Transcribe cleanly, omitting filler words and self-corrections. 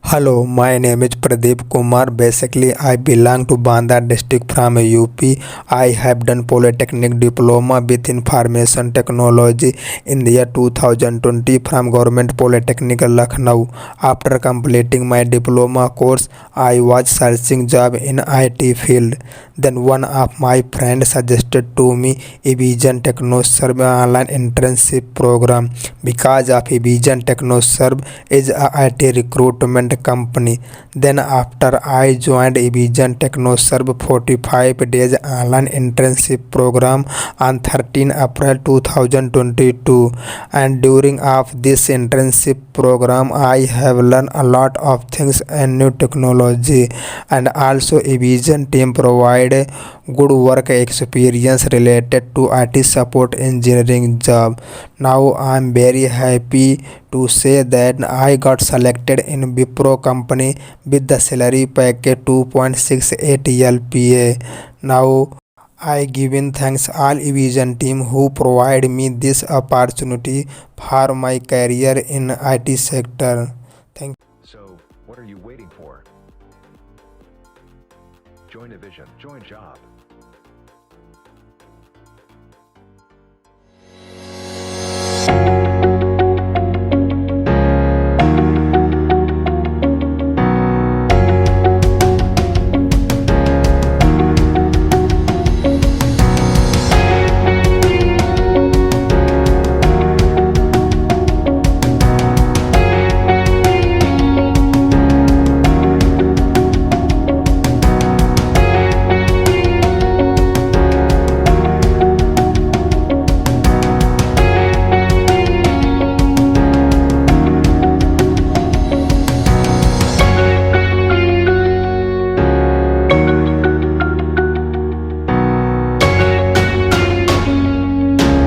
Hello, my name is Pradeep Kumar. Basically, I belong to Banda district from UP. I have done Polytechnic Diploma with Information Technology in the year 2020 from Government Polytechnic Lucknow. After completing my diploma course, I was searching job in IT field. Then one of my friends suggested to me Evision TechnoServe online internship program. Because of Evision TechnoServe is a IT recruitment company. Then after I joined Evision TechnoServe 45 days online internship program on 13 April 2022, and during of this internship program I have learned a lot of things and new technology, and also Evision team provide good work experience related to IT support engineering job. Now I am very happy to say that I got selected in WIPRO company with the salary package 2.68 LPA. Now I given thanks all Evision team who provide me this opportunity for my career in IT sector. Thank So, what are you waiting for? Join Evision. Join job.